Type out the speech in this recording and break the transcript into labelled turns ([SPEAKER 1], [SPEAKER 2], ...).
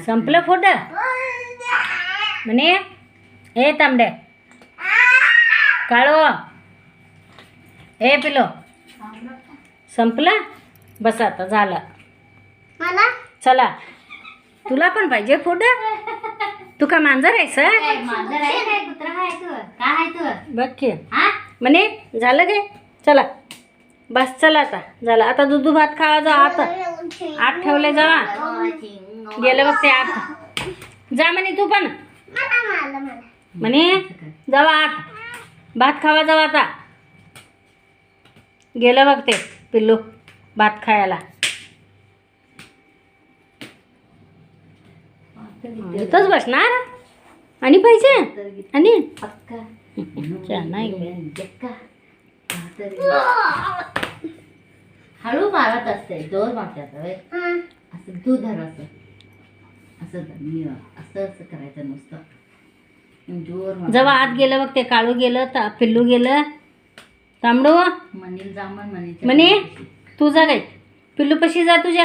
[SPEAKER 1] संपलं फोटो म्हणे. ए तांबडे काळो ए पिलो संपलं. बस आता झालं.
[SPEAKER 2] मला
[SPEAKER 1] चला तुला पण पाहिजे फोटो. तू का मांजर आहेस
[SPEAKER 2] मांजर आहे काय कुत्रा आहे तू काय आहे तू
[SPEAKER 1] बघ की
[SPEAKER 2] हा
[SPEAKER 1] म्हणे. झालं काय चला बस चला आता झालं. आता दूध भात खावा जा. आता आत ठेवले जावा. गेलं बघ ते आत. जा म्हणे तू पण म्हणे. जावा आत भात खावा जावा. आता गेलं बघ ते पिल्लू भात खायला. इथंच बसणार आणि पाहिजे आणि
[SPEAKER 2] हळू मारत असते जोर मारतात असं दूध धर असं असं असं करायचं नुसतं जोर.
[SPEAKER 1] जेव्हा आत गेलं बघ ते काळू गेलं पिल्लू गेलं. तांबडू
[SPEAKER 2] मनील जामन
[SPEAKER 1] म्हणे तू जा काय पिल्लू पशी जा तुझ्या.